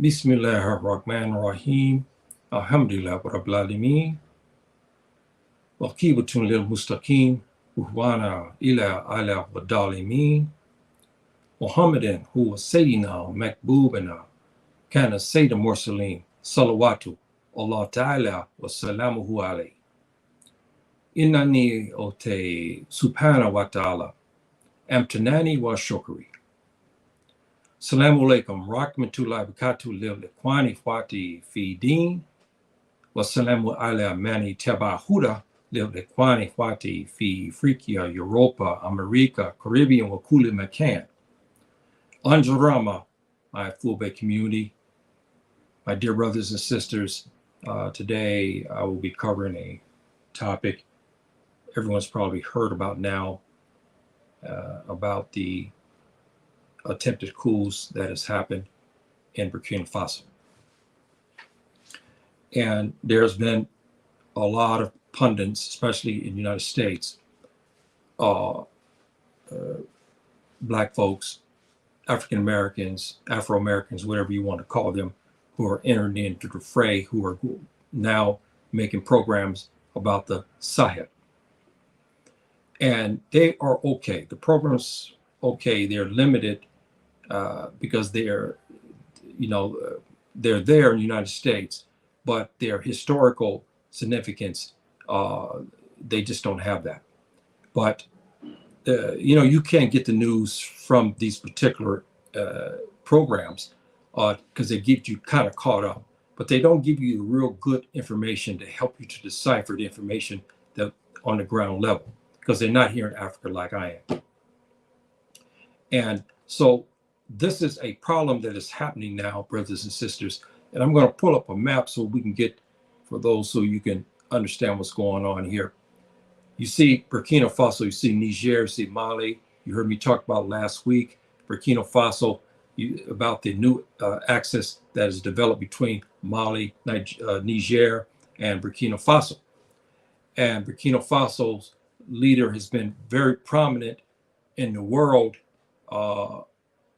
Bismillahirrahmanirrahim. Alhamdulillah Rabbil Alameen. Waqibatun lil mustaqim. Uhwana ila ala wadalimeen. Muhammadan who was Sayyidina Makbubana Kana Sayyid Mursaleen. Salawatu Allah Ta'ala wa salamuhu alayhi. Innani ote subhanahu wa ta'ala. Amtanani wa shukri. Assalamu alaikum. Rahmatullahi wa barakatuh lil ikhwani fati fi din. Wassalamu ala mani tabahuda lil ikhwani fati fi Africa, Europa, America, Caribbean, wa kulli makan. Anjarama, my Fulbe community, my dear brothers and sisters, today I will be covering a topic everyone's probably heard about now, about the attempted coups that has happened in Burkina Faso. And there's been a lot of pundits, especially in the United States, black folks, African Americans, Afro Americans, whatever you want to call them, who are entering into the fray, who are now making programs about the Sahel. And they are okay. The program's okay. They're limited because they're there in the United States, but their historical significance, they just don't have that. But you can't get the news from these particular programs because they get you kind of caught up, but they don't give you real good information to help you to decipher the information that on the ground level, because they're not here in Africa like I am. And so this is a problem that is happening now, brothers and sisters. And I'm going to pull up a map so we can get, for those, so you can understand what's going on here. You see Burkina Faso, you see Niger, you see Mali. You heard me talk about last week, Burkina Faso, about the new axis that is developed between Mali, Niger, and Burkina Faso. And Burkina Faso's leader has been very prominent in the world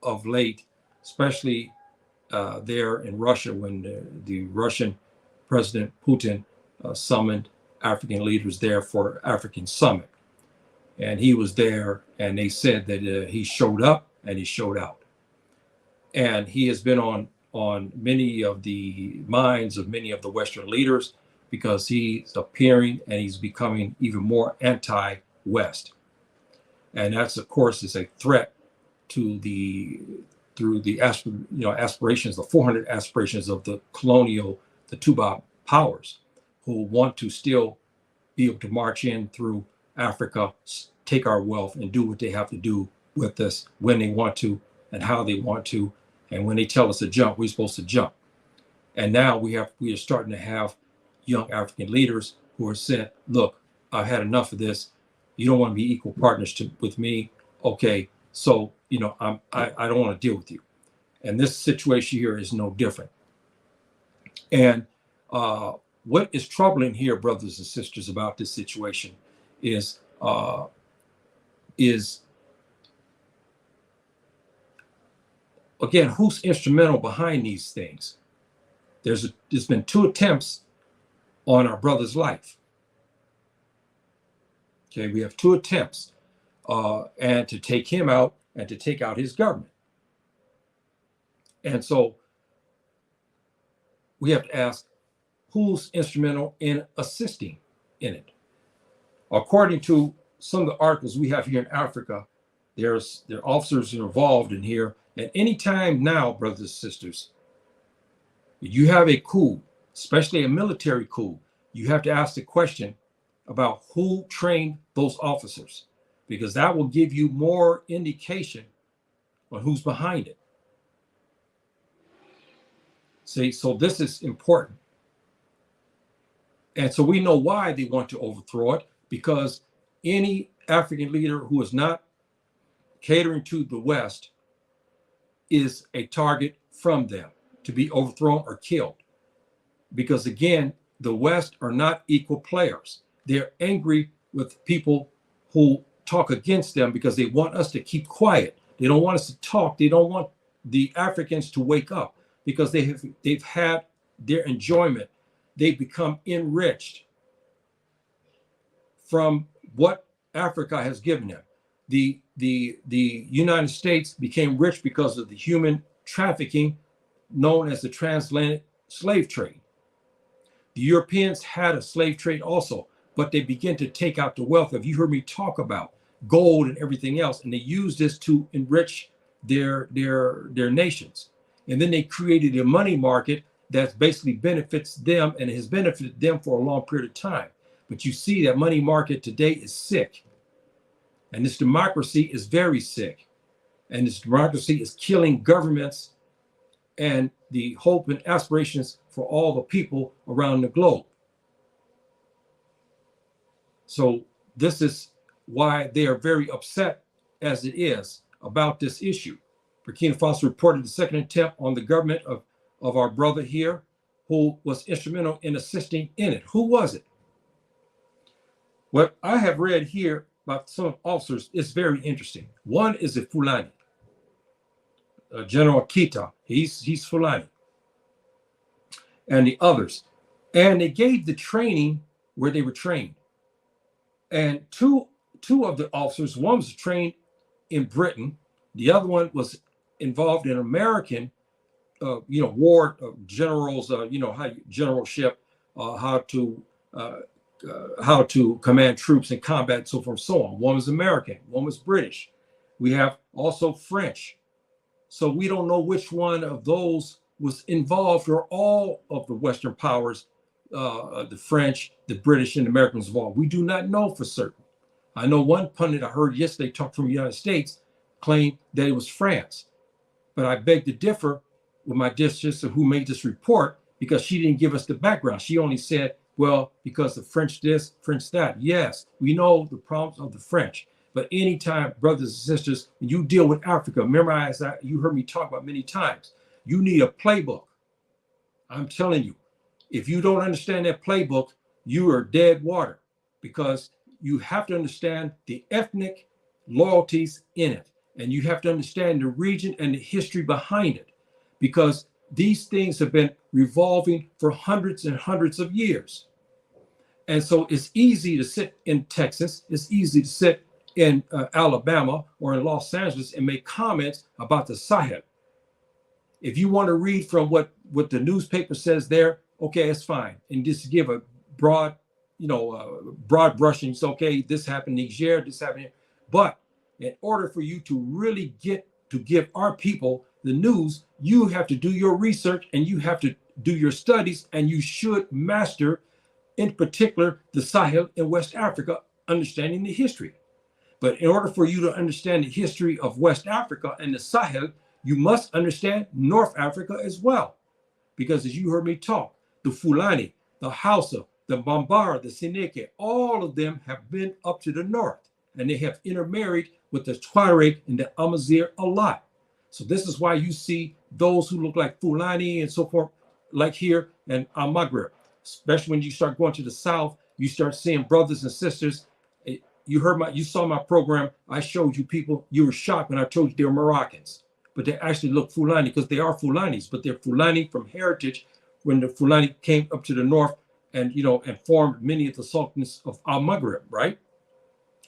of late, especially there in Russia when the Russian President Putin summoned African leaders there for African summit. And he was there, and they said that he showed up and he showed out. And he has been on many of the minds of many of the Western leaders because he's appearing and he's becoming even more anti-West. And that's, of course, is a threat to the aspirations, the 400 aspirations of the the Tuba powers, who want to still be able to march in through Africa, take our wealth, and do what they have to do with us when they want to and how they want to. And when they tell us to jump, we're supposed to jump. And now we are starting to have young African leaders who are saying, look, I've had enough of this. You don't want to be equal partners with me. Okay, so I don't want to deal with you. And this situation here is no different. And what is troubling here, brothers and sisters, about this situation is again, who's instrumental behind these things? There's been 2 attempts on our brother's life. Okay, we have 2 attempts, and to take him out and to take out his government. And so we have to ask, who's instrumental in assisting in it? According to some of the articles we have here in Africa, there are officers involved in here. At any time now, brothers and sisters, you have a coup, especially a military coup, you have to ask the question about who trained those officers, because that will give you more indication on who's behind it. See, so this is important. And so we know why they want to overthrow it, because any African leader who is not catering to the West is a target from them to be overthrown or killed. Because again, the West are not equal players. They're angry with people who talk against them because they want us to keep quiet. They don't want us to talk. They don't want the Africans to wake up. because they've had their enjoyment. They've become enriched from what Africa has given them. The United States became rich because of the human trafficking known as the transatlantic slave trade. The Europeans had a slave trade also, but they began to take out the wealth of, you heard me talk about gold and everything else, and they used this to enrich their nations. And then they created a money market that basically benefits them and has benefited them for a long period of time. But you see that money market today is sick. And this democracy is very sick. And this democracy is killing governments and the hope and aspirations for all the people around the globe. So this is why they are very upset as it is about this issue. Burkina Faso reported the second attempt on the government of our brother here, who was instrumental in assisting in it. Who was it? What I have read here about some officers is very interesting. One is a Fulani, General Kita. He's Fulani, and the others. And they gave the training where they were trained. And two of the officers, one was trained in Britain, the other one was involved in American, war generals, generalship, how to command troops in combat, and so forth and so on. One was American, one was British. We have also French. So we don't know which one of those was involved, or all of the Western powers, the French, the British, and Americans involved. We do not know for certain. I know one pundit I heard yesterday talk from the United States claimed that it was France. But I beg to differ with my dear sister who made this report, because she didn't give us the background. She only said, well, because the French this, French that. Yes, we know the problems of the French. But anytime, brothers and sisters, when you deal with Africa, memorize that. You heard me talk about many times. You need a playbook. I'm telling you, if you don't understand that playbook, you are dead water, because you have to understand the ethnic loyalties in it. And you have to understand the region and the history behind it, because these things have been revolving for hundreds and hundreds of years. And so it's easy to sit in Texas, it's easy to sit in Alabama or in Los Angeles and make comments about the Sahel. If you want to read from what the newspaper says there, okay, it's fine. And just give a broad, broad brushing. It's okay, this happened in Niger, this happened here. But in order for you to really get to give our people the news, you have to do your research and you have to do your studies, and you should master, in particular, the Sahel in West Africa, understanding the history. But in order for you to understand the history of West Africa and the Sahel, you must understand North Africa as well. Because as you heard me talk, the Fulani, the Hausa, the Bambara, the Seneke, all of them have been up to the north, and they have intermarried with the Tuareg and the Amazigh a lot. So this is why you see those who look like Fulani and so forth, like here in Al-Maghrib. Especially when you start going to the south, you start seeing brothers and sisters. You saw my program. I showed you people. You were shocked when I told you they were Moroccans, but they actually look Fulani, because they are Fulanis, but they're Fulani from heritage. When the Fulani came up to the north and formed many of the sultanates of Al-Maghrib, right?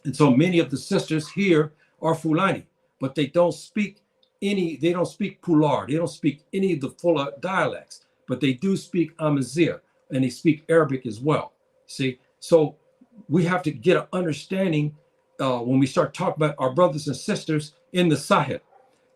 And so many of the sisters here are Fulani, but they don't speak Pular, they don't speak any of the Fula dialects, but they do speak Amazigh, and they speak Arabic as well. See, so we have to get an understanding when we start talking about our brothers and sisters in the Sahel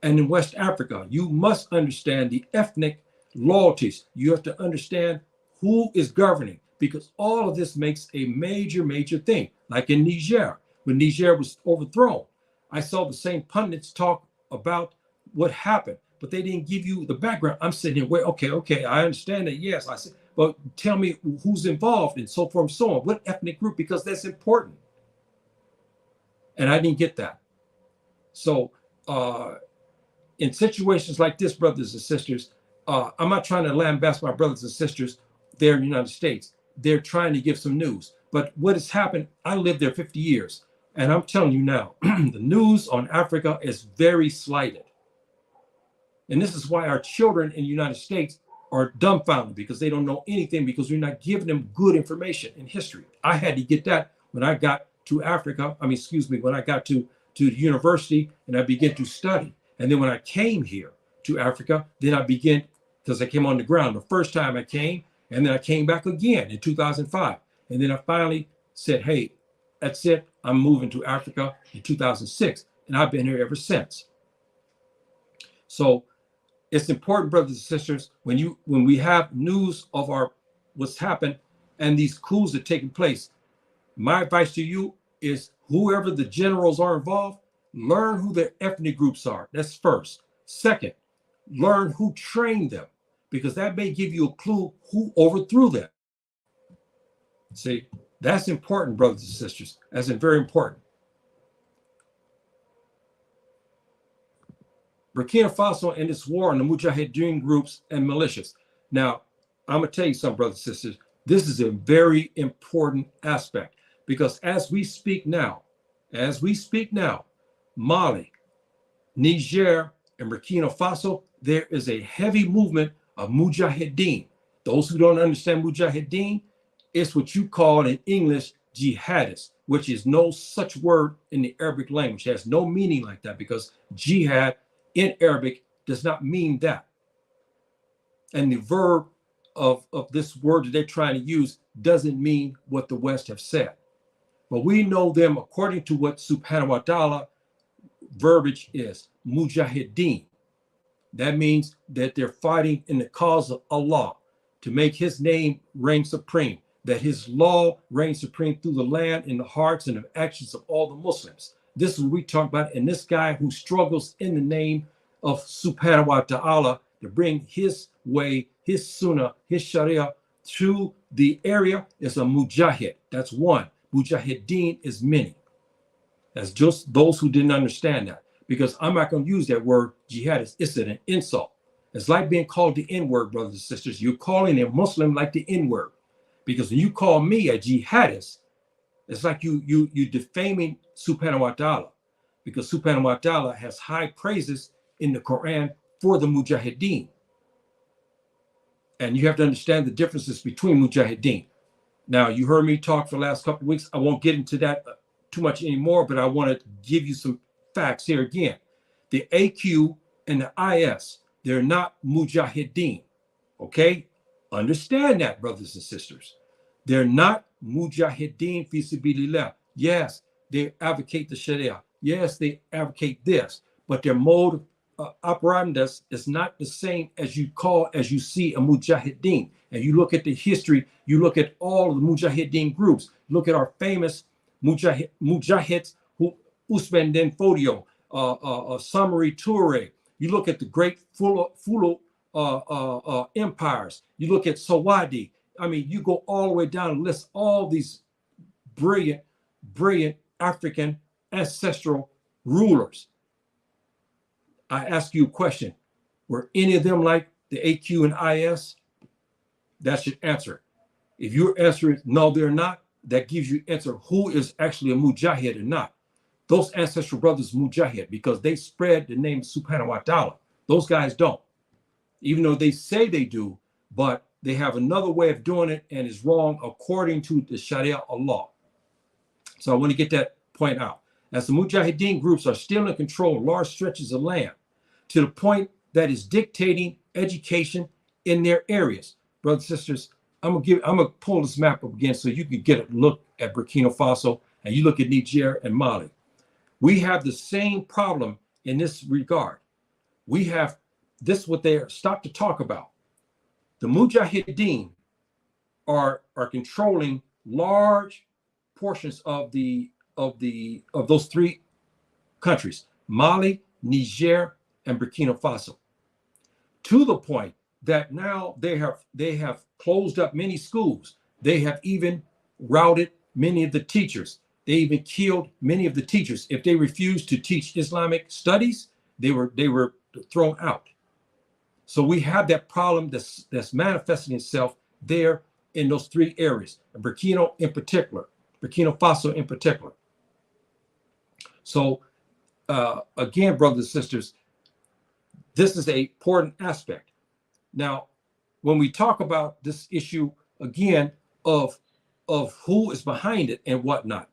and in West Africa. You must understand the ethnic loyalties. You have to understand who is governing, because all of this makes a major, major thing. Like in Niger, when Niger was overthrown, I saw the same pundits talk about what happened, but they didn't give you the background. I'm sitting here, wait, okay, I understand that. Yes, I said, but tell me who's involved and so forth and so on. What ethnic group? Because that's important. And I didn't get that. So in situations like this, brothers and sisters, I'm not trying to lambast my brothers and sisters there in the United States. They're trying to give some news. But what has happened, I lived there 50 years. And I'm telling you now, the news on Africa is very slighted. And this is why our children in the United States are dumbfounded, because they don't know anything, because we're not giving them good information in history. I had to get that when I got to Africa. I mean, excuse me, when I got to the university and I began to study. And then when I came here to Africa, then I began, because I came on the ground the first time I came, and then I came back again in 2005. And then I finally said, hey, that's it. I'm moving to Africa in 2006. And I've been here ever since. So it's important, brothers and sisters, when we have news of what's happened and these coups are taking place, my advice to you is, whoever the generals are involved, learn who their ethnic groups are. That's first. Second, learn who trained them, because that may give you a clue who overthrew them. See, that's important, brothers and sisters. That's very important. Burkina Faso and its war on the Mujahideen groups and militias. Now, I'm going to tell you something, brothers and sisters. This is a very important aspect, because as we speak now, Mali, Niger, and Burkina Faso, there is a heavy movement of Mujahideen. Those who don't understand Mujahideen, it's what you call in English jihadists, which is no such word in the Arabic language. It has no meaning like that, because jihad in Arabic does not mean that. And the verb of this word that they're trying to use doesn't mean what the West have said. But we know them according to what subhanahu wa ta'ala verbiage is, mujahideen. That means that they're fighting in the cause of Allah to make his name reign supreme, that his law reigns supreme through the land, in the hearts and the actions of all the Muslims. This is what we talk about. And this guy who struggles in the name of subhanahu wa ta'ala to bring his way, his sunnah, his sharia to the area is a mujahid. That's one. Mujahideen is many. That's just those who didn't understand that, because I'm not going to use that word jihadist. It's an insult. It's like being called the N-word, brothers and sisters. You're calling a Muslim like the N-word, because when you call me a jihadist, it's like you defaming subhanahu wa ta'ala, because subhanahu wa ta'ala has high praises in the Quran for the mujahideen. And you have to understand the differences between mujahideen. Now, you heard me talk for the last couple of weeks. I won't get into that too much anymore, but I want to give you some facts here again. The AQ and the IS, they're not mujahideen. Okay? Understand that, brothers and sisters. They're not mujahideen fi sabilillah. Yes, they advocate the sharia. Yes, they advocate this, but their mode of operandus is not the same as you see a mujahideen. And you look at the history, you look at all of the mujahideen groups, look at our famous mujahids, Usman Den Fodio, Samari Toure. You look at the great Fulu empires. You look at Sawadi. I mean, you go all the way down and list all these brilliant African ancestral rulers. I ask you a question. Were any of them like the AQ and IS? That's your answer. If your answer is no, they're not, that gives you answer who is actually a mujahid or not. Those ancestral brothers mujahid, because they spread the name subhanahu wa ta'ala. Those guys don't. Even though they say they do, but they have another way of doing it, and is wrong according to the Sharia Allah. So I want to get that point out. As the mujahideen groups are still in control of large stretches of land, to the point that is dictating education in their areas. Brothers and sisters, I'm gonna pull this map up again so you can get a look at Burkina Faso, and you look at Niger and Mali. We have the same problem in this regard. We have this, what they stop to talk about. The mujahideen are controlling large portions of those three countries, Mali, Niger, and Burkina Faso, to the point that now they have closed up many schools. They have even routed many of the teachers. They even killed many of the teachers. If they refused to teach Islamic studies, they were thrown out. So we have that problem that's manifesting itself there in those three areas, and Burkina Faso in particular. So again, brothers and sisters, This is an important aspect. Now, when we talk about this issue again of who is behind it and whatnot,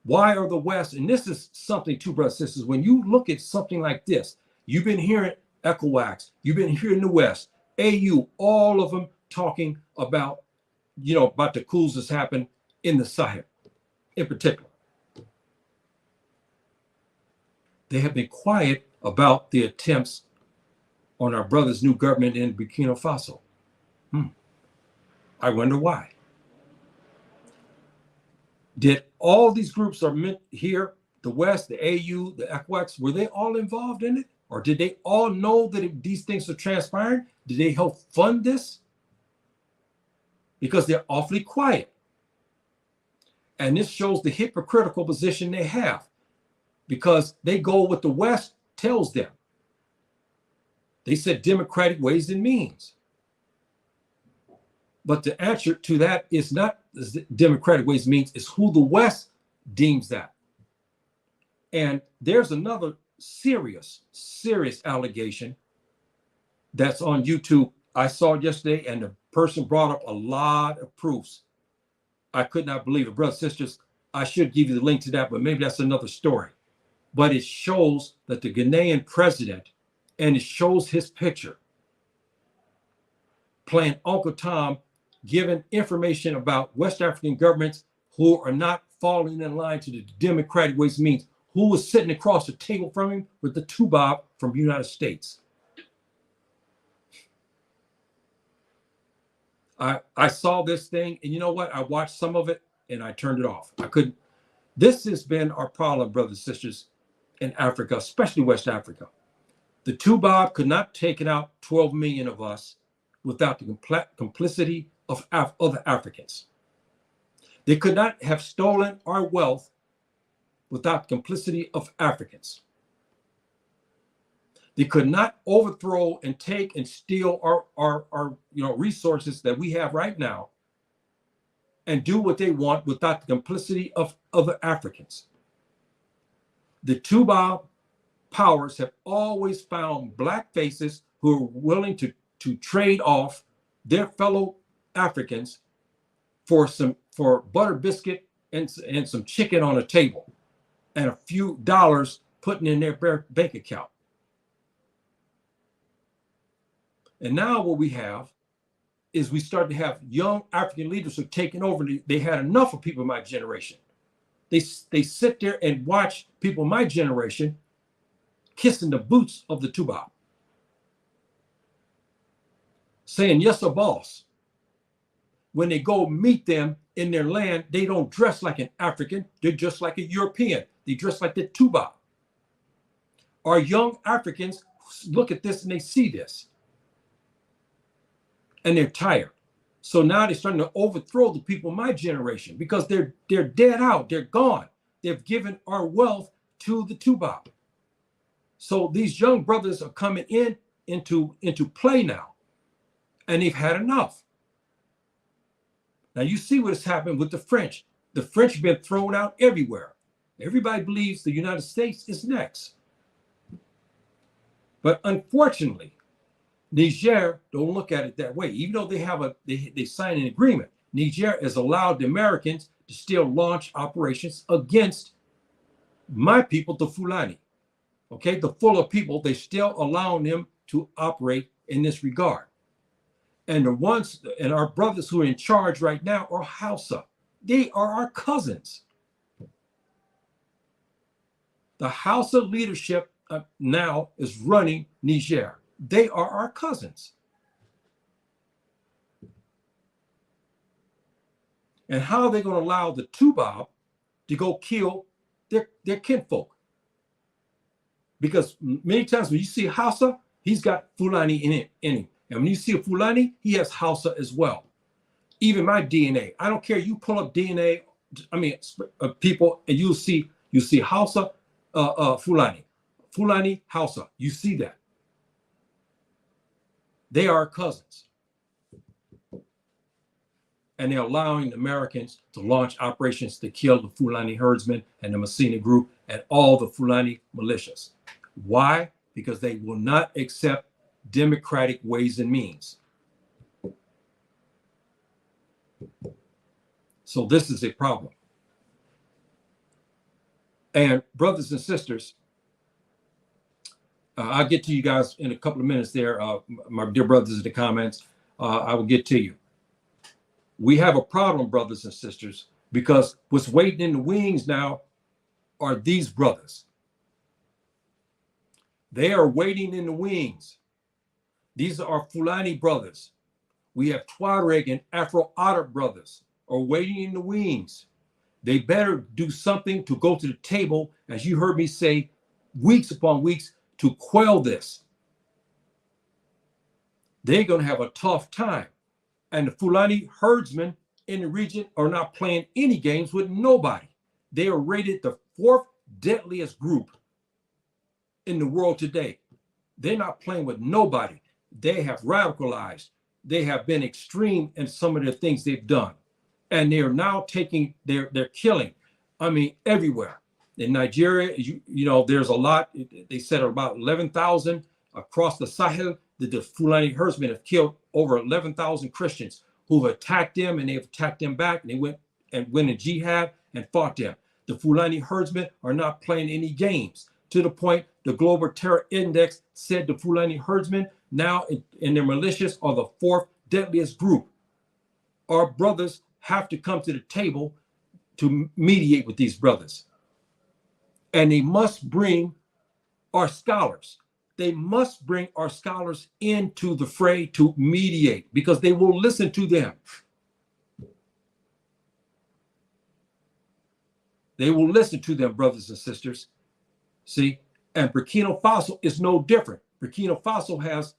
why are the West, and this is something too, brothers and sisters, when you look at something like this, you've been hearing ECOWAS, you've been hearing the West, AU, all of them talking about, about the coups that's happened in the Sahel in particular. They have been quiet about the attempts on our brother's new government in Burkina Faso. I wonder why. Did all these groups are meant here, the West, the AU, the ECOWAS, were they all involved in it? Or did they all know that these things are transpiring? Did they help fund this? Because they're awfully quiet. And this shows the hypocritical position they have, because they go what the West tells them. They said democratic ways and means. But the answer to that is not democratic ways and means, it's who the West deems that. And there's another serious allegation that's on YouTube. I saw it yesterday, and the person brought up a lot of proofs. I could not believe it. Brothers and sisters, I should give you the link to that, but maybe that's another story. But it shows that the Ghanaian president, and it shows his picture playing Uncle Tom, giving information about West African governments who are not falling in line to the democratic ways and means, who was sitting across the table from him with the tubob from the United States. I saw this thing, and you know what? I watched some of it and I turned it off. I couldn't. This has been our problem, brothers and sisters, in Africa, especially West Africa. The tubob could not take out 12 million of us without the complicity of other Africans. They could not have stolen our wealth without the complicity of Africans. They could not overthrow and take and steal our resources that we have right now and do what they want without the complicity of other Africans. The tubob powers have always found black faces who are willing to trade off their fellow Africans for butter biscuit and some chicken on a table and a few dollars putting in their bank account. And now what we have is we start to have young African leaders who are taking over. They had enough of people in my generation. They sit there and watch people in my generation kissing the boots of the tubob, saying, yes, a boss. When they go meet them in their land, they don't dress like an African. They're just like a European. They dress like the tubob. Our young Africans look at this and they see this. And they're tired. So now they're starting to overthrow the people of my generation because they're dead out. They're gone. They've given our wealth to the tubob. So these young brothers are coming into play now, and they've had enough. Now you see what has happened with the French. The French have been thrown out everywhere. Everybody believes the United States is next. But unfortunately, Niger don't look at it that way. Even though they signed an agreement, Niger has allowed the Americans to still launch operations against my people, the Fulani. Okay, the Fuller people, they still allowing them to operate in this regard. And the ones and our brothers who are in charge right now are Hausa. They are our cousins. The Hausa leadership now is running Niger. They are our cousins. And how are they going to allow the tubob to go kill their kinfolk? Because many times when you see Hausa, he's got Fulani in him. And when you see a Fulani, he has Hausa as well. Even my DNA, I don't care. You pull up DNA, people, and you'll see Hausa, Fulani, Hausa. You see that. They are cousins. And they're allowing the Americans to launch operations to kill the Fulani herdsmen and the Masina group and all the Fulani militias. Why? because they will not accept democratic ways and means. So this is a problem. And brothers and sisters, I'll get to you guys in a couple of minutes there, my dear brothers in the comments. I will get to you. We have a problem, brothers and sisters, because what's waiting in the wings now are these brothers. They are waiting in the wings. These are Fulani brothers. We have Tuareg and Afro-Arab brothers are waiting in the wings. They better do something to go to the table, as you heard me say, weeks upon weeks, to quell this. They're going to have a tough time. And the Fulani herdsmen in the region are not playing any games with nobody. They are rated the 4th deadliest group in the world today. They're not playing with nobody. They have radicalized. They have been extreme in some of the things they've done. And they are now taking, they're killing, I mean, everywhere. In Nigeria, you know, there's a lot. They said about 11,000 across the Sahel. The Fulani herdsmen have killed over 11,000 Christians who've attacked them, and they've attacked them back. And they went in jihad and fought them. The Fulani herdsmen are not playing any games, to the point the Global Terror Index said the Fulani herdsmen now in their militias are the 4th deadliest group. Our brothers have to come to the table to mediate with these brothers. And they must bring our scholars. They must bring our scholars into the fray to mediate, because they will listen to them. They will listen to them, brothers and sisters. See, and Burkina Faso is no different. Burkina Faso has,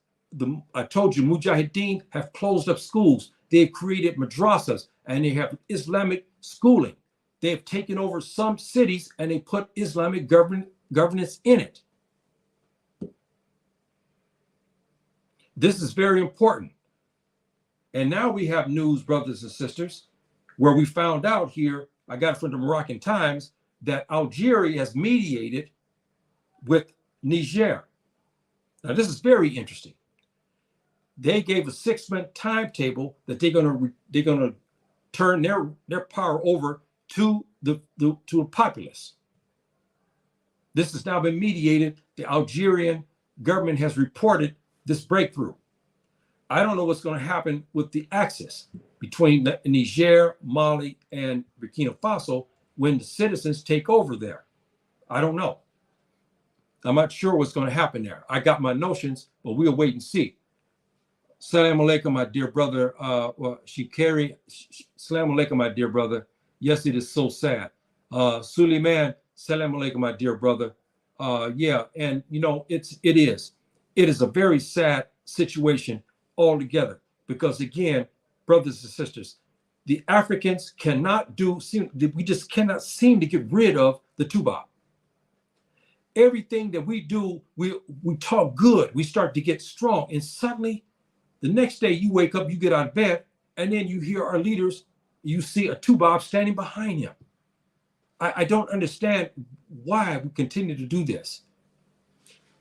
I told you, Mujahideen have closed up schools. They've created madrasas, and they have Islamic schooling. They have taken over some cities, and they put Islamic governance in it. This is very important. And now we have news, brothers and sisters, where we found out here, I got it from the Moroccan Times, that Algeria has mediated with Niger. Now, this is very interesting. They gave a 6-month timetable that they're gonna turn their power over to the populace. This has now been mediated. The Algerian government has reported this breakthrough. I don't know what's going to happen with the axis between Niger, Mali, and Burkina Faso when the citizens take over there. I don't know. I'm not sure what's going to happen there. I got my notions, but we'll wait and see. Salam alaikum, my dear brother. Shikari, salam alaikum, my dear brother. Yes, it is so sad. Suleiman, salam alaikum, my dear brother. Yeah, and you know, it is a very sad situation altogether, because again, brothers and sisters, the Africans we just cannot seem to get rid of the Tubab. Everything that we do, we talk good, we start to get strong, and suddenly the next day you wake up, you get out of bed, and then you hear our leaders, you see a Tubab standing behind him. I don't understand why we continue to do this.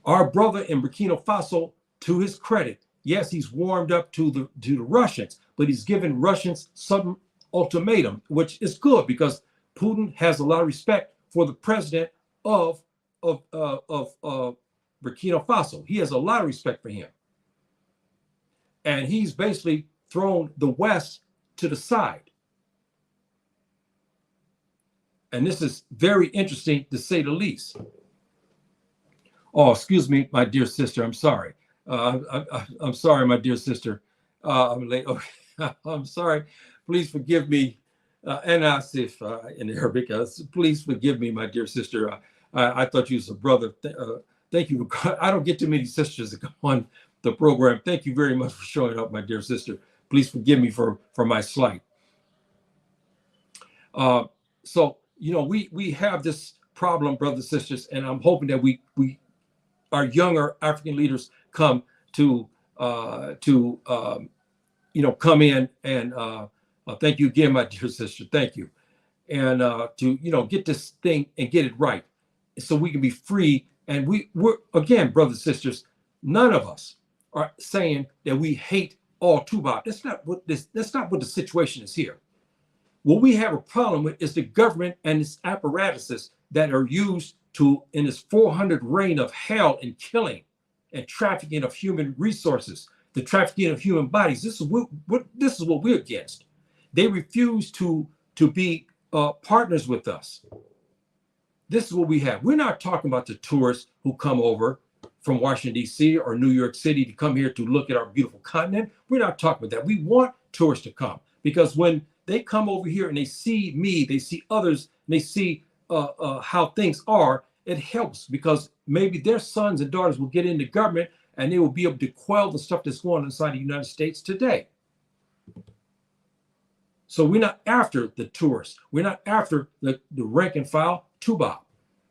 Our brother in Burkina Faso, to his credit, yes, he's warmed up to the Russians, but he's given Russians some ultimatum, which is good, because Putin has a lot of respect for the president of Burkina Faso. He has a lot of respect for him. And he's basically thrown the West to the side. And this is very interesting, to say the least. Oh, excuse me, my dear sister. I'm sorry. I'm sorry, my dear sister. I'm late. Okay. I'm sorry. Please forgive me. And asif in Arabic. Please forgive me, my dear sister. I thought you was a brother. Thank you. I don't get too many sisters that come on the program. Thank you very much for showing up, my dear sister. Please forgive me for my slight. So, you know, we have this problem, brothers and sisters, and I'm hoping that our younger African leaders come to you know, come in and thank you again, my dear sister. Thank you. And to, you know, get this thing and get it right. so we can be free. And we're, again, brothers and sisters, none of us are saying that we hate all Tupac. That's not what the situation is here. What we have a problem with is the government and its apparatuses that are used to, in its 400 reign of hell and killing and trafficking of human resources, the trafficking of human bodies. This is what we're against. They refuse to be partners with us. This is what we have. We're not talking about the tourists who come over from Washington, D.C. or New York City to come here to look at our beautiful continent. We're not talking about that. We want tourists to come, because when they come over here and they see me, they see others, and they see how things are, it helps, because maybe their sons and daughters will get into government and they will be able to quell the stuff that's going on inside the United States today. So we're not after the tourists. We're not after the rank and file Tupac.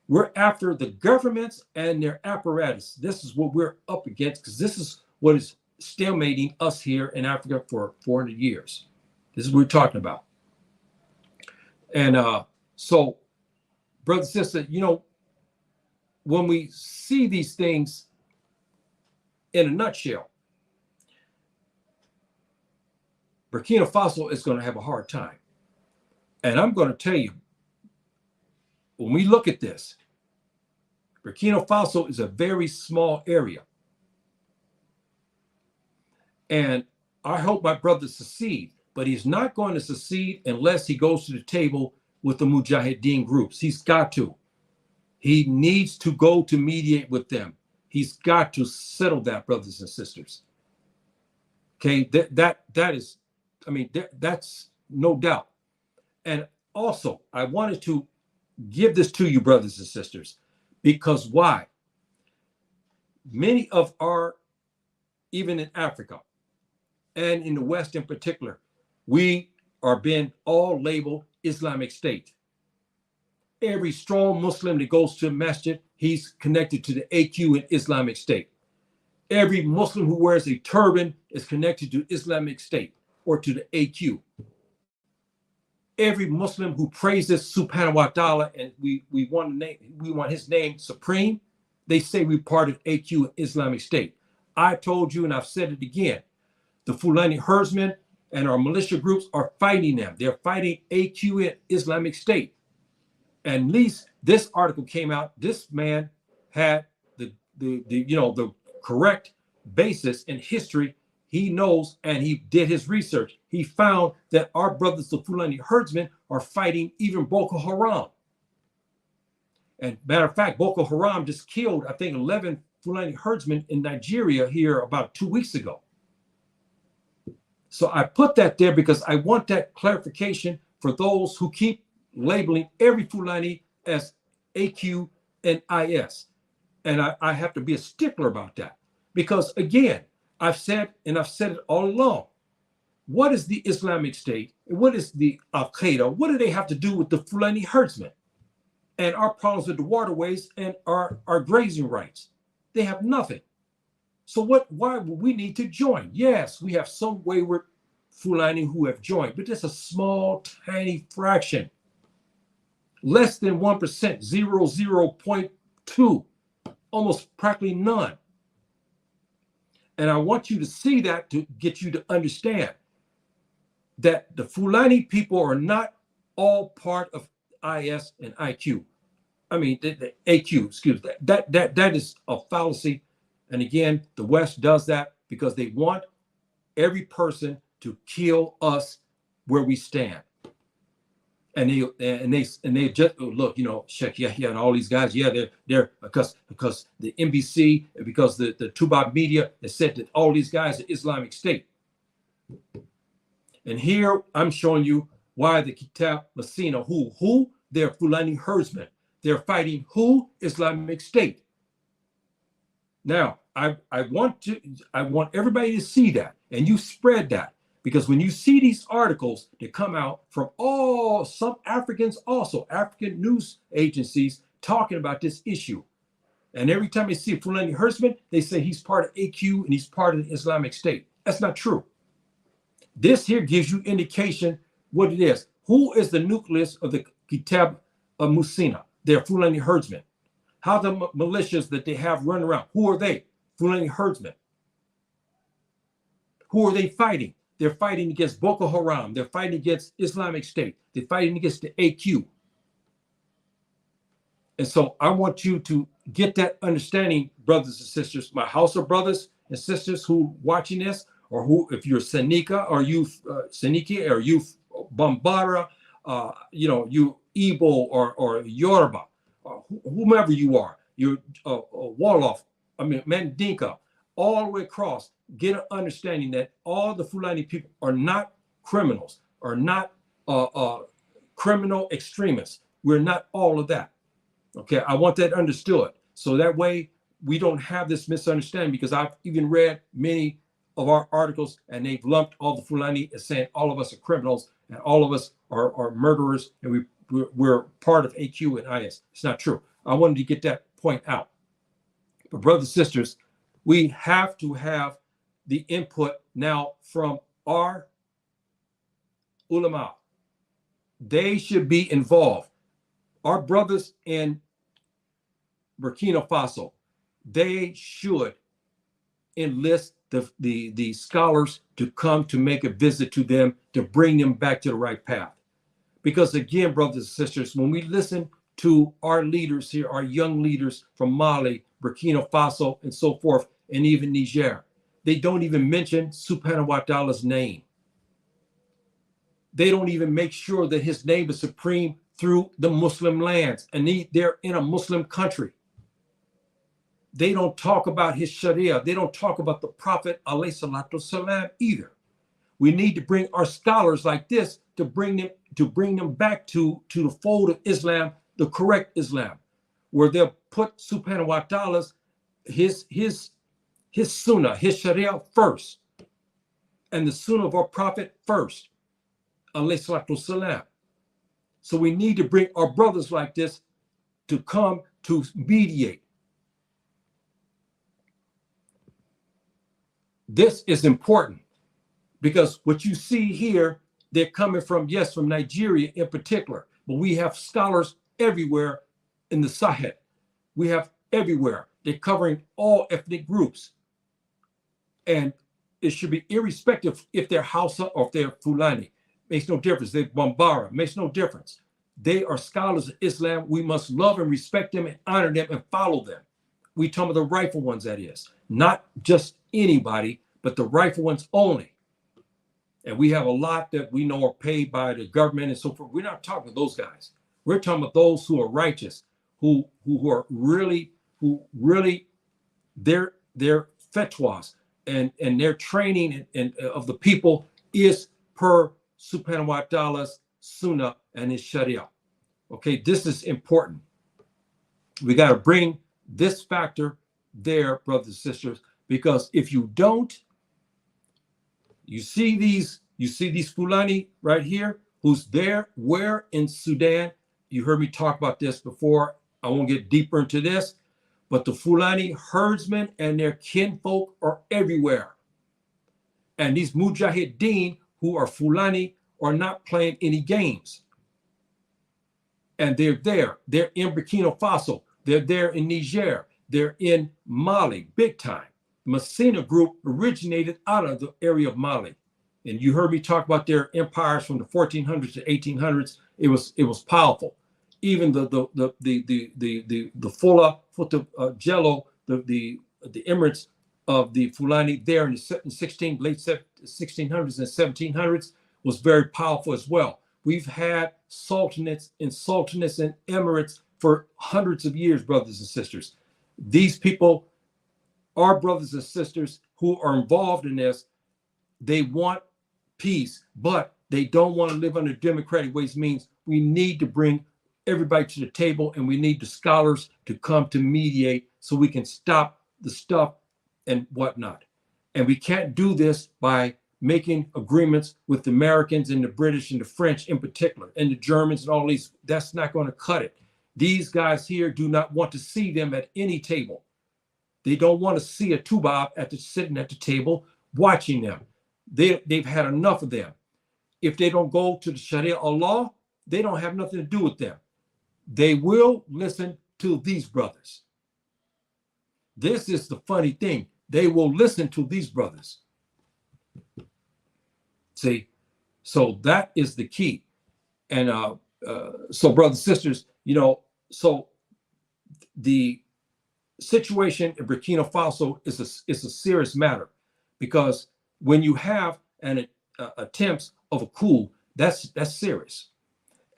We're after the governments and their apparatus. This is what we're up against, because this is what is stalemating us here in Africa for 400 years. This is what we're talking about. And so, brother, sister, you know, when we see these things in a nutshell, Burkina Faso is going to have a hard time. And I'm going to tell you, when we look at this, Burkina Faso is a very small area. And I hope my brother succeed, but he's not going to succeed unless he goes to the table with the Mujahideen groups. He's got to. He needs to go to mediate with them. He's got to settle that, brothers and sisters. Okay, that is, I mean, that's no doubt. And also, I wanted to give this to you, brothers and sisters, because why? Many of our, even in Africa and in the West in particular, we are being all labeled Islamic State. Every strong Muslim that goes to a masjid, he's connected to the AQ in Islamic State. Every Muslim who wears a turban is connected to Islamic State or to the AQ. Every Muslim who praises Subhanahu wa Ta'ala and we want his name supreme, they say we're part of AQ in Islamic State. I told you, and I've said it again, the Fulani herdsmen and our militia groups are fighting them. They're fighting AQ in Islamic State. And at least this article came out. This man had the correct basis in history. He knows, and he did his research. He found that our brothers, the Fulani herdsmen, are fighting even Boko Haram. And matter of fact, Boko Haram just killed, I think, 11 Fulani herdsmen in Nigeria here about 2 weeks ago. So I put that there because I want that clarification for those who keep labeling every Fulani as AQ and IS. And I have to be a stickler about that. Because again, I've said it all along, what is the Islamic State? What is the Al-Qaeda? What do they have to do with the Fulani herdsmen and our problems with the waterways and our grazing rights? They have nothing. So why would we need to join? Yes, we have some wayward Fulani who have joined, but it's a small, tiny fraction. Less than 1%, 0.2, almost practically none. And I want you to see that to get you to understand that the Fulani people are not all part of IS and IQ. I mean, the AQ, excuse me. That is a fallacy. And again, the West does that because they want every person to kill us where we stand. And they just look, you know, Sheikh Yahya and all these guys, yeah, they're because the NBC and because the Tubac media has said that all these guys are Islamic State. And here I'm showing you why the Kitab Masina, who they're Fulani herdsmen. They're fighting who? Islamic State. Now, I want everybody to see that, and you spread that. Because when you see these articles that come out from some Africans, also African news agencies talking about this issue. And every time they see a Fulani herdsman, they say he's part of AQ and he's part of the Islamic State. That's not true. This here gives you indication what it is. Who is the nucleus of the Kitab of Musina? They're Fulani herdsmen. How the militias that they have run around, who are they? Fulani herdsmen. Who are they fighting? They're fighting against Boko Haram. They're fighting against Islamic State. They're fighting against the AQ. And so I want you to get that understanding, brothers and sisters, my Hausa of brothers and sisters who watching this, or who, if you're Senika or you Seniki or you Bambara, you Igbo or Yoruba, or whomever you are, you Wolof, Mandinka, all the way across, get an understanding that all the Fulani people are not criminals, are not criminal extremists. We're not all of that. Okay, I want that understood. So that way we don't have this misunderstanding, because I've even read many of our articles and they've lumped all the Fulani as saying all of us are criminals and all of us are murderers and we're part of AQ and IS. It's not true. I wanted to get that point out. But brothers and sisters, we have to have the input now from our Ulama. They should be involved. Our brothers in Burkina Faso, they should enlist the scholars to come to make a visit to them, to bring them back to the right path. Because again, brothers and sisters, when we listen to our leaders here, our young leaders from Mali, Burkina Faso, and so forth, and even Niger, they don't even mention Subhanahu wa ta'ala's name. They don't even make sure that his name is supreme through the Muslim lands, and they're in a Muslim country. They don't talk about his Sharia. They don't talk about the Prophet alayhi salatu salam either. We need to bring our scholars like this to bring them back to the fold of Islam, the correct Islam, where they'll put Subhanahu wa ta'ala's his sunnah, his Sharia first, and the sunnah of our Prophet first, alayhi salatu salam. So we need to bring our brothers like this to come to mediate. This is important because what you see here, they're coming from Nigeria in particular, but we have scholars everywhere in the Sahel. We have everywhere. They're covering all ethnic groups. And it should be irrespective if they're Hausa or if they're Fulani. Makes no difference. They're Bambara. Makes no difference. They are scholars of Islam. We must love and respect them and honor them and follow them. We talk about the rightful ones, that is. Not just anybody, but the rightful ones only. And we have a lot that we know are paid by the government and so forth. We're not talking about those guys. We're talking about those who are righteous, who are really their fatwas and their training and of the people is per Subhanahu wa ta'ala's sunnah and his sharia. Okay, this is important. We got to bring this factor there, brothers and sisters, because if you don't, you see these Fulani right here, who's there, where in Sudan. You heard me talk about this before. I won't get deeper into this, but the Fulani herdsmen and their kinfolk are everywhere. And these mujahideen who are Fulani are not playing any games. And they're there. They're in Burkina Faso. They're there in Niger. They're in Mali, big time. The Messina group originated out of the area of Mali. And you heard me talk about their empires from the 1400s to 1800s. It was powerful. Even the Fula, Jello, the Emirates of the Fulani there in the late 1600s and 1700s was very powerful as well. We've had sultanates and emirates for hundreds of years, brothers and sisters. These people are brothers and sisters who are involved in this. They want peace, but they don't want to live under democratic ways. Means we need to bring everybody to the table, and we need the scholars to come to mediate so we can stop the stuff and whatnot. And we can't do this by making agreements with the Americans and the British and the French in particular, and the Germans and all these. That's not going to cut it. These guys here do not want to see them at any table. They don't want to see a Tubab sitting at the table watching them. They've had enough of them. If they don't go to the Sharia law, they don't have nothing to do with them. They will listen to these brothers. This is the funny thing. They will listen to these brothers. See, so that is the key. And so, brothers and sisters, so the situation in Burkina Faso is a serious matter, because when you have an attempts of a coup, that's serious,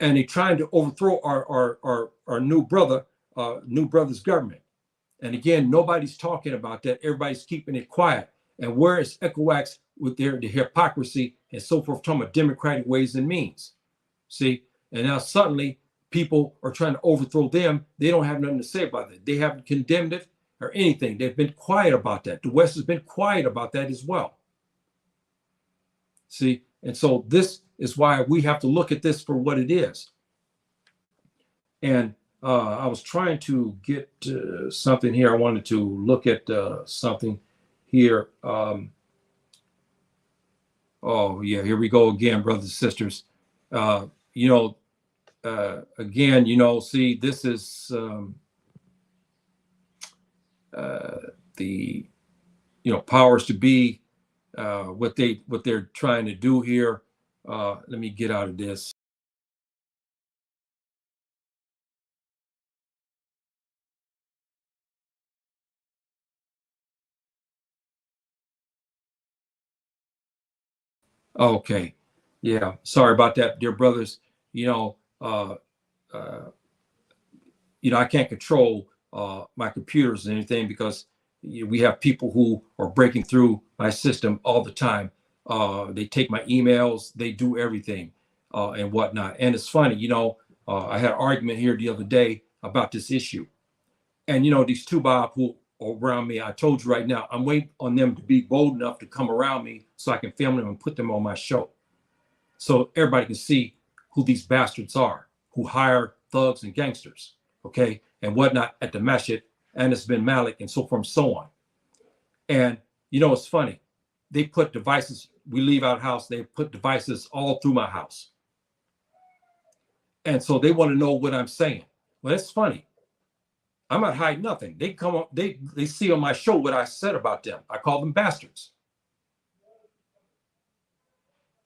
and they're trying to overthrow our new brother's government. And again, nobody's talking about that. Everybody's keeping it quiet. And where is ECOWAS with the hypocrisy and so forth, talking about democratic ways and means? See, and now suddenly people are trying to overthrow them. They don't have nothing to say about it. They haven't condemned it or anything. They've been quiet about that. The West has been quiet about that as well. See, and so this is why we have to look at this for what it is. And I was trying to get something here. I wanted to look at something here. Oh, yeah, here we go again, brothers and sisters. Again, see, this is the, powers to be, what they're trying to do here. Let me get out of this. Okay. Yeah. Sorry about that, dear brothers. I can't control my computers and anything, because we have people who are breaking through my system all the time. They take my emails, they do everything and whatnot. And it's funny, I had an argument here the other day about this issue. And, these two Bob who are around me, I told you right now, I'm waiting on them to be bold enough to come around me so I can film them and put them on my show, so everybody can see who these bastards are, who hire thugs and gangsters, okay, and whatnot at the masjid, and it's been Malik and so forth and so on. And, it's funny. They put devices, we leave our house, they put devices all through my house. And so they want to know what I'm saying. Well, it's funny. I'm not hiding nothing. They come on, they see on my show what I said about them. I call them bastards.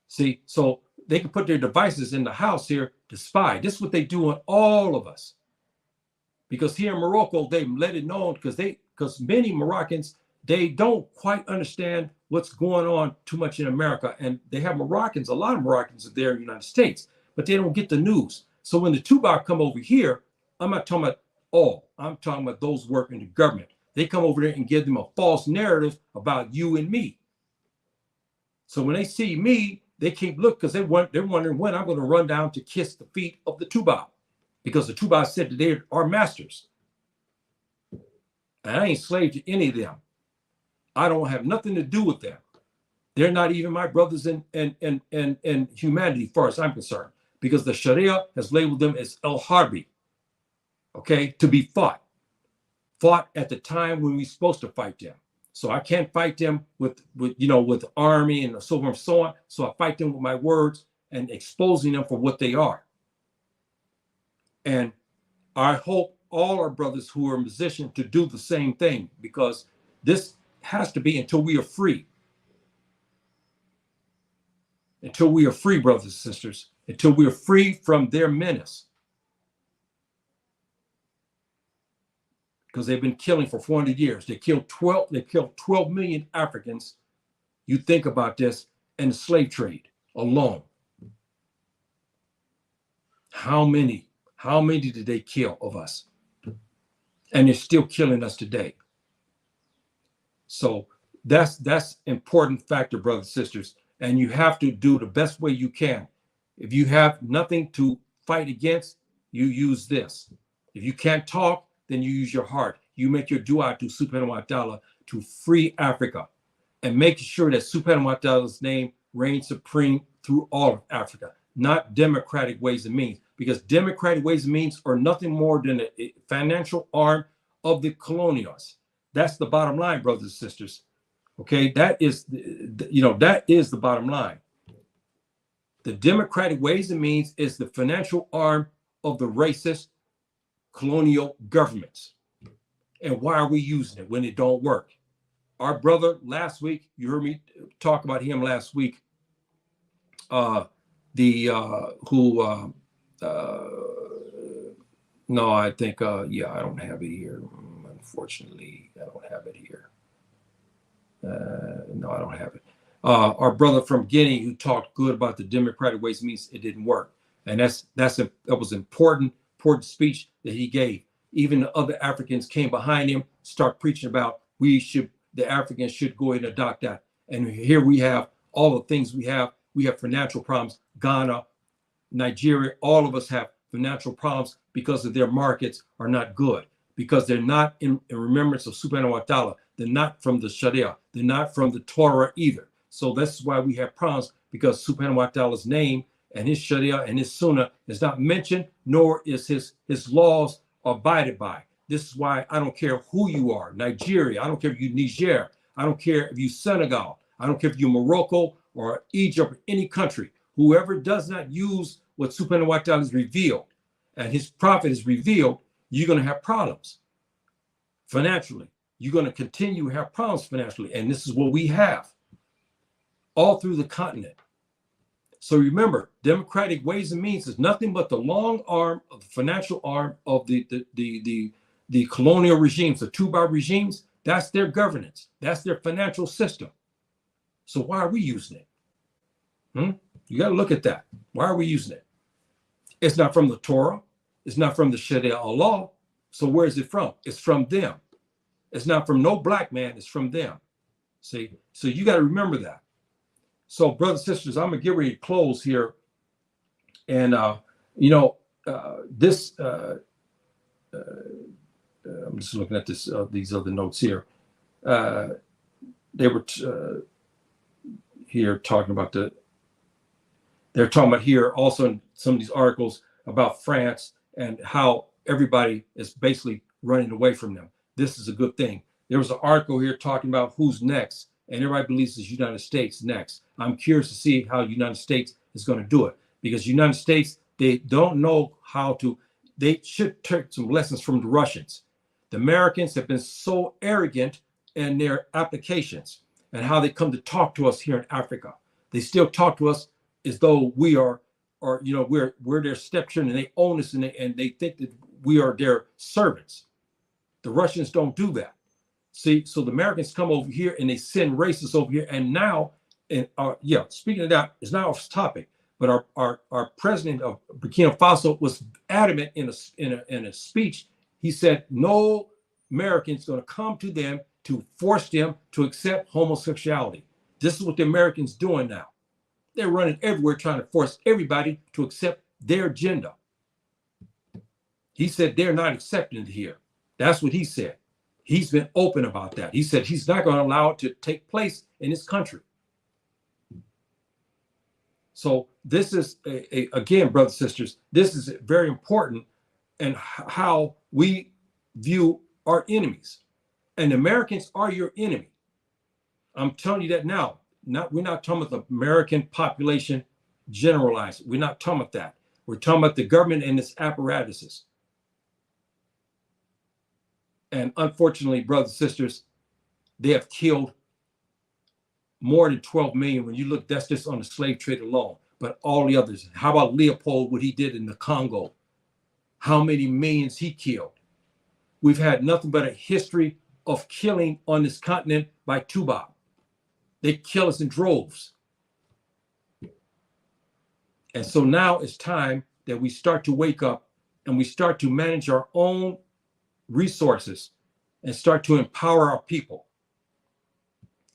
See, so they can put their devices in the house here to spy. This is what they do on all of us. Because here in Morocco, they let it known, because many Moroccans, they don't quite understand what's going on too much in America. And they have Moroccans, a lot of Moroccans are there in the United States, but they don't get the news. So when the Tubac come over here, I'm not talking about all. I'm talking about those working in the government. They come over there and give them a false narrative about you and me. So when they see me, they keep looking, because they're wondering when I'm going to run down to kiss the feet of the Tubac, because the Tubac said that they are masters. And I ain't slave to any of them. I don't have nothing to do with them. They're not even my brothers in humanity, as far as I'm concerned, because the Sharia has labeled them as El Harbi, okay, to be fought at the time when we're supposed to fight them. So I can't fight them with the army and so on and so on. So I fight them with my words and exposing them for what they are. And I hope all our brothers who are in position to do the same thing, because this has to be until we are free. Until we are free, brothers and sisters, until we are free from their menace. Because they've been killing for 400 years. They killed 12 million Africans. You think about this, and the slave trade alone. How many did they kill of us? And they're still killing us today. So that's important factor, brothers and sisters. And you have to do the best way you can. If you have nothing to fight against, you use this. If you can't talk, then you use your heart. You make your dua to Subhanahu wa ta'ala to free Africa, and make sure that Subhanahu wa ta'ala's name reigns supreme through all of Africa, not democratic ways and means, because democratic ways and means are nothing more than a financial arm of the colonials. That's the bottom line, brothers and sisters. Okay, that is the bottom line. The democratic ways and means is the financial arm of the racist colonial governments. And why are we using it when it don't work? Our brother last week, you heard me talk about him last week, no, I think, yeah, I don't have it here. Unfortunately, I don't have it here. No, I don't have it. Our brother from Guinea who talked good about the democratic ways and means, it didn't work. And that was important speech that he gave. Even the other Africans came behind him, start preaching about the Africans should go ahead and adopt that. And here we have all the things we have. We have financial problems. Ghana, Nigeria, all of us have financial problems because of their markets are not good, because they're not in remembrance of Subhanahu wa Ta'ala. They're not from the Sharia. They're not from the Torah either. So that's why we have problems, because Subhanahu wa Ta'ala's name and his Sharia and his Sunnah is not mentioned, nor is his laws abided by. This is why I don't care who you are, Nigeria, I don't care if you Niger, I don't care if you Senegal, I don't care if you Morocco or Egypt or any country, whoever does not use what Subhanahu wa Ta'ala has revealed and his prophet has revealed, you're going to have problems financially. You're going to continue to have problems financially. And this is what we have all through the continent. So remember, democratic ways and means is nothing but the long arm of the financial arm of the colonial regimes, the two-bar regimes. That's their governance. That's their financial system. So why are we using it? You got to look at that. Why are we using it? It's not from the Torah. It's not from the Sharia law. So where is it from? It's from them. It's not from no black man. It's from them. See? So you got to remember that. So brothers and sisters, I'm going to get ready to close here. And, this, I'm just looking at this, these other notes here. They were here talking about they're talking about here also in some of these articles about France and how everybody is basically running away from them. This is a good thing. There was an article here talking about who's next, and everybody believes it's United States next. I'm curious to see how United States is going to do it, because United States, they don't know how to, they should take some lessons from the Russians. The Americans have been so arrogant in their applications and how they come to talk to us here in Africa. They still talk to us as though we are, or we're their stepchildren and they own us, and they think that we are their servants. The Russians don't do that. See, so the Americans come over here and they send racists over here. And now, speaking of that, it's not off topic, but our president of Burkina Faso was adamant in a speech. He said no American's going to come to them to force them to accept homosexuality. This is what the Americans doing now. They're running everywhere trying to force everybody to accept their agenda. He said they're not accepting it here. That's what he said. He's been open about that. He said he's not going to allow it to take place in his country. So this is, again, brothers and sisters, this is very important in how we view our enemies. And Americans are your enemy. I'm telling you that now. We're not talking about the American population generalized. We're not talking about that. We're talking about the government and its apparatuses. And unfortunately, brothers and sisters, they have killed more than 12 million. When you look, that's just on the slave trade alone. But all the others, how about Leopold, what he did in the Congo? How many millions he killed? We've had nothing but a history of killing on this continent by Tuba. They kill us in droves. And so now it's time that we start to wake up and we start to manage our own resources and start to empower our people.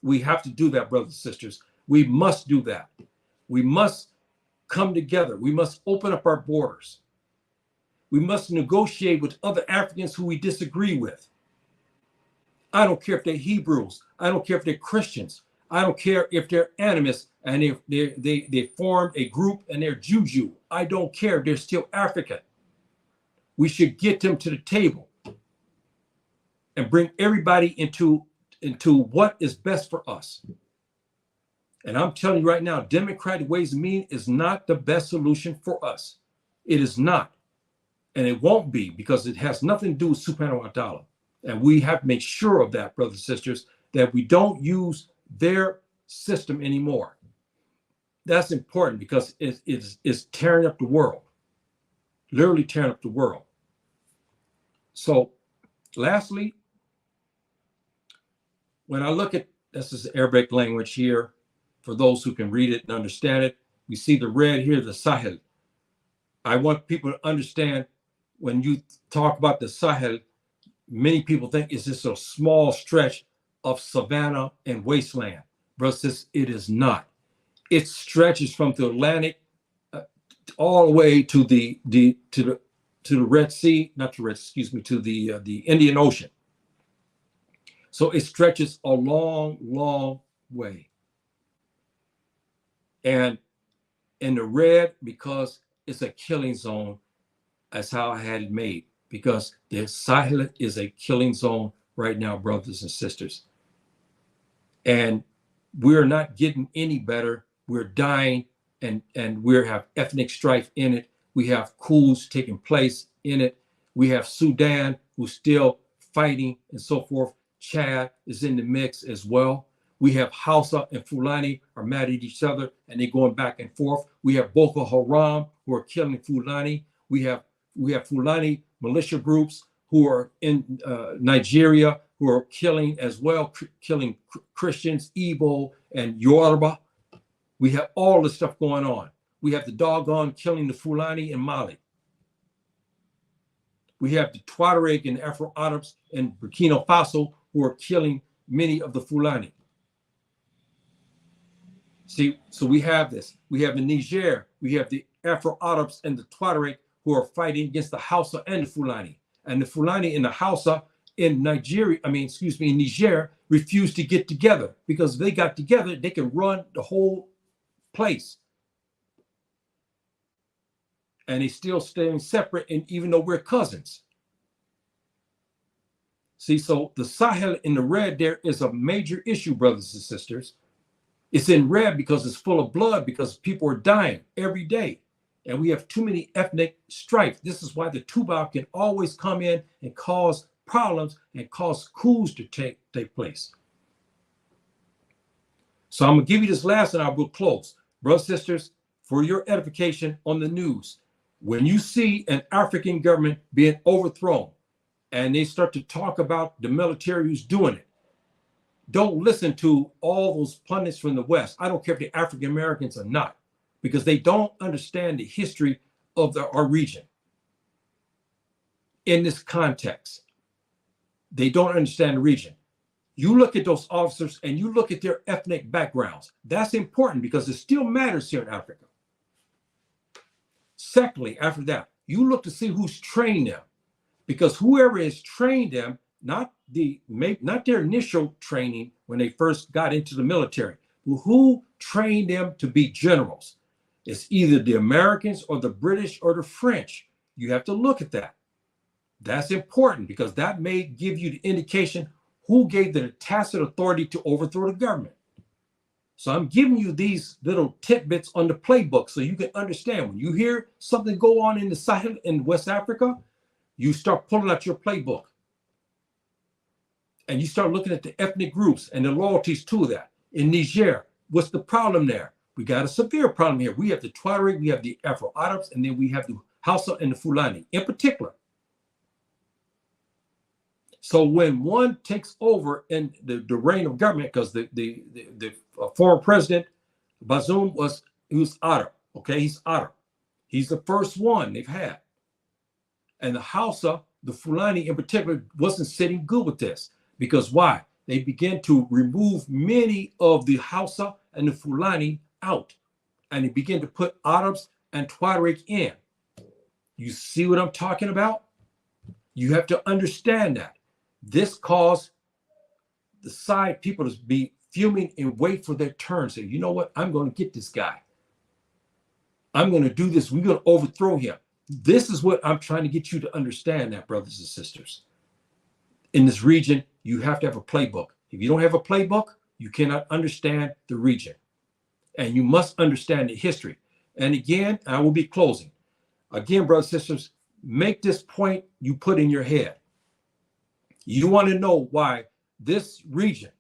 We have to do that, brothers and sisters. We must do that. We must come together. We must open up our borders. We must negotiate with other Africans who we disagree with. I don't care if they're Hebrews. I don't care if they're Christians. I don't care if they're animists and if they formed a group and they're Juju. I don't care. They're still African. We should get them to the table and bring everybody into what is best for us. And I'm telling you right now, democratic ways and means is not the best solution for us. It is not. And it won't be, because it has nothing to do with subhanahu wa ta'ala. And we have to make sure of that, brothers and sisters, that we don't use their system anymore. That's important, because it's tearing up the world, literally tearing up the world. So lastly, when I look at, this is Arabic language here, for those who can read it and understand it, we see the red here, the Sahel. I want people to understand, when you talk about the Sahel, many people think it's just a small stretch of savanna and wasteland. Brothers, it is not. It stretches from the Atlantic all the way to the Red Sea, not the Red, excuse me, to the Indian Ocean. So it stretches a long, long way. And in the red, because it's a killing zone, that's how I had it made, because the Sahel is a killing zone right now, brothers and sisters. And we're not getting any better. We're dying, and we have ethnic strife in it. We have coups taking place in it. We have Sudan, who's still fighting and so forth. Chad is in the mix as well. We have Hausa and Fulani are mad at each other, and they're going back and forth. We have Boko Haram, who are killing Fulani. We have Fulani militia groups who are in Nigeria, who are killing as well, killing Christians, Igbo and Yoruba. We have all this stuff going on. We have the doggone killing the Fulani in Mali. We have the Tuareg and Afro-Arabs in Burkina Faso who are killing many of the Fulani. See, so we have this. We have in Niger, we have the Afro-Arabs and the Tuareg who are fighting against the Hausa and the Fulani. And the Fulani and the Hausa in Nigeria, in Niger, refuse to get together, because if they got together, they can run the whole place. And they still staying separate, and even though we're cousins. See, so the Sahel in the red there is a major issue, brothers and sisters. It's in red because it's full of blood, because people are dying every day. And we have too many ethnic strife. This is why the Tubal can always come in and cause problems and cause coups to take place. So I'm going to give you this last, and I will close. Brothers and sisters, for your edification on the news, when you see an African government being overthrown and they start to talk about the military who's doing it, don't listen to all those pundits from the West. I don't care if they're African Americans or not, because they don't understand the history of our region. In this context, they don't understand the region. You look at those officers and you look at their ethnic backgrounds. That's important, because it still matters here in Africa. Secondly, after that, you look to see who's trained them, because whoever has trained them, not their initial training when they first got into the military, but who trained them to be generals. It's either the Americans or the British or the French. You have to look at that. That's important, because that may give you the indication who gave the tacit authority to overthrow the government. So I'm giving you these little tidbits on the playbook so you can understand. When you hear something go on in the Sahel in West Africa, you start pulling out your playbook. And you start looking at the ethnic groups and the loyalties to that. In Niger, what's the problem there? We got a severe problem here. We have the Tuareg, we have the Afro-Arabs, and then we have the Hausa and the Fulani in particular. So when one takes over in the reign of government, because the former president, Bazoum, was Arab, okay? He's Arab. He's the first one they've had. And the Hausa, the Fulani in particular, wasn't sitting good with this. Because why? They began to remove many of the Hausa and the Fulani out. And they began to put Arabs and Tuareg in. You see what I'm talking about? You have to understand that. This caused the side people to be fuming and wait for their turn. Say, you know what? I'm going to get this guy. I'm going to do this. We're going to overthrow him. This is what I'm trying to get you to understand, that, brothers and sisters. In this region, you have to have a playbook. If you don't have a playbook, you cannot understand the region. And you must understand the history. And again, I will be closing. Again, brothers and sisters, make this point you put in your head. You want to know why this region,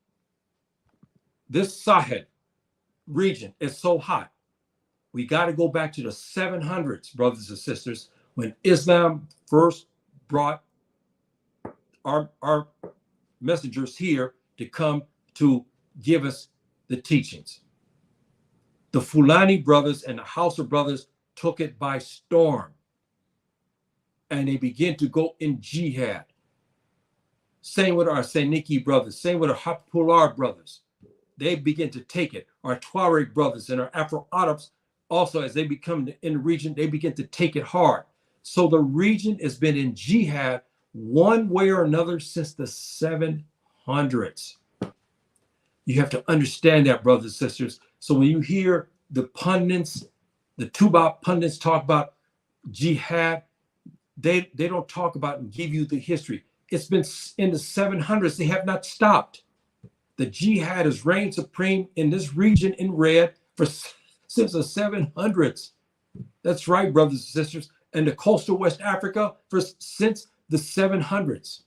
this Sahel region is so hot. We got to go back to the 700s, brothers and sisters, when Islam first brought our messengers here to come to give us the teachings. The Fulani brothers and the Hausa brothers took it by storm, and they began to go in jihad. Same with our Seniki brothers, same with our Hapular brothers. They begin to take it. Our Tuareg brothers and our Afro-Arabs also, as they become in the region, they begin to take it hard. So the region has been in jihad one way or another since the 700s. You have to understand that, brothers and sisters. So when you hear the pundits, the Tuba pundits talk about jihad, they don't talk about and give you the history. It's been in the 700s. They have not stopped. The jihad has reigned supreme in this region in red since the 700s. That's right, brothers and sisters. And the coastal West Africa since the 700s.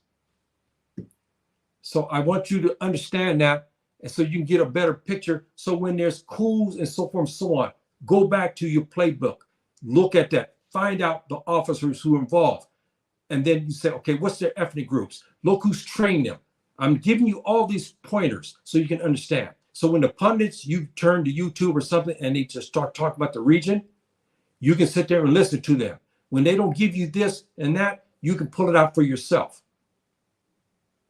So I want you to understand that, and so you can get a better picture. So when there's coups and so forth and so on, go back to your playbook, look at that, find out the officers who are involved. And then you say, okay, what's their ethnic groups? Look who's trained them. I'm giving you all these pointers so you can understand. So when the pundits, you turn to YouTube or something and they just start talking about the region, you can sit there and listen to them. When they don't give you this and that, you can pull it out for yourself.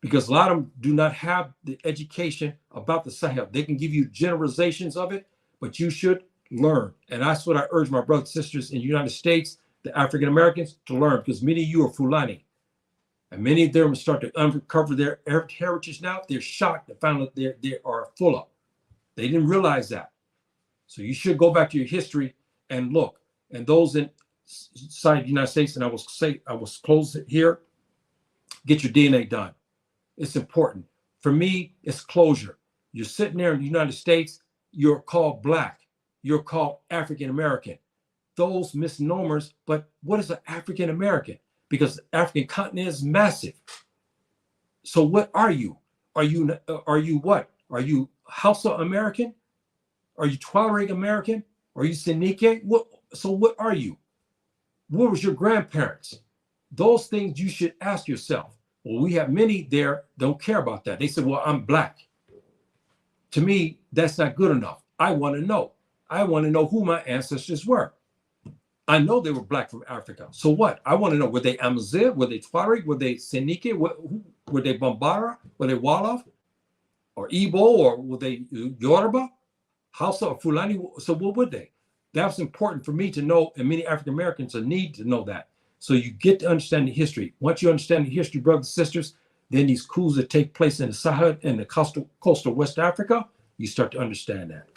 Because a lot of them do not have the education about the Sahel. They can give you generalizations of it, but you should learn. And that's what I urge my brothers and sisters in the United States, the African Americans, to learn, because many of you are Fulani. And many of them start to uncover their heritage now. They're shocked to find out they are full of. They didn't realize that. So you should go back to your history and look. And those inside the United States, and I will close it here, get your DNA done. It's important. For me, it's closure. You're sitting there in the United States, you're called Black, you're called African American. Those misnomers, but what is an African American? Because the African continent is massive. So what are you? Are you what? Are you Hausa American? Are you Tuareg American? Are you Senike? So what are you? What was your grandparents? Those things you should ask yourself. Well, we have many there don't care about that. They say, well, I'm Black. To me, that's not good enough. I want to know. I want to know who my ancestors were. I know they were Black from Africa. So what? I want to know, were they Amazigh? Were they Tuareg? Were they Senike? Were they Bambara? Were they Wolof? Or Igbo? Or were they Yoruba? Hausa or Fulani? So what would they? That's important for me to know, and many African Americans need to know that. So you get to understand the history. Once you understand the history, brothers and sisters, then these coups that take place in the Sahel and the coastal West Africa, you start to understand that.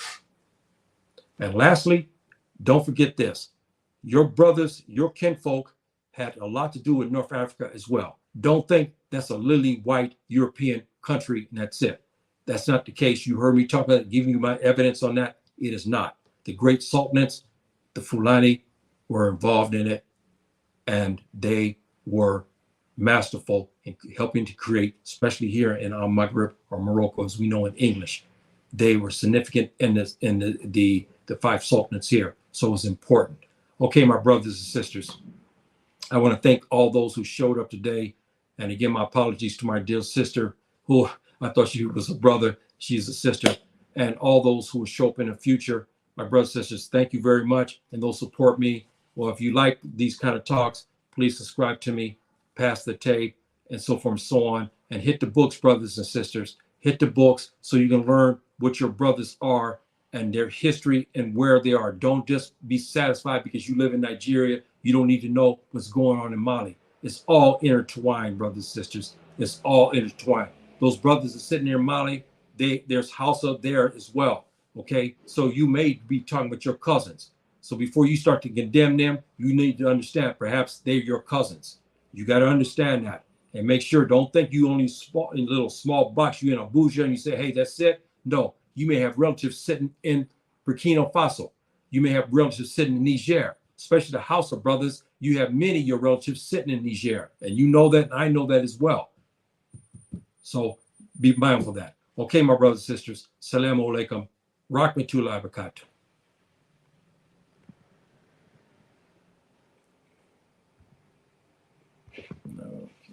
And lastly, don't forget this. Your brothers, your kinfolk had a lot to do with North Africa as well. Don't think that's a lily white European country and that's it. That's not the case. You heard me talk about it, giving you my evidence on that. It is not. The great sultanates, the Fulani, were involved in it, and they were masterful in helping to create, especially here in Al Maghrib or Morocco, as we know in English. They were significant in the five sultanates here, so it was important. Okay, my brothers and sisters, I want to thank all those who showed up today, and again, my apologies to my dear sister, who I thought she was a brother, she's a sister, and all those who will show up in the future. My brothers and sisters, thank you very much, and those support me. Well, if you like these kind of talks, please subscribe to me, pass the tape, and so forth and so on, and hit the books, brothers and sisters. Hit the books so you can learn what your brothers are and their history and where they are. Don't just be satisfied because you live in Nigeria. You don't need to know what's going on in Mali. It's all intertwined, brothers and sisters. It's all intertwined. Those brothers are sitting there in Mali. There's Hausa there as well. Okay, so you may be talking about your cousins. So before you start to condemn them, you need to understand perhaps they're your cousins. You got to understand that, and make sure. Don't think you only in a little small box. You're in Abuja and you say, "Hey, that's it." No, you may have relatives sitting in Burkina Faso. You may have relatives sitting in Niger. especially the House of Brothers. You have many of your relatives sitting in Niger, and you know that, and I know that as well. So be mindful of that. Okay, my brothers and sisters. Assalamu alaikum. Rahmatullahi wa barakatuh.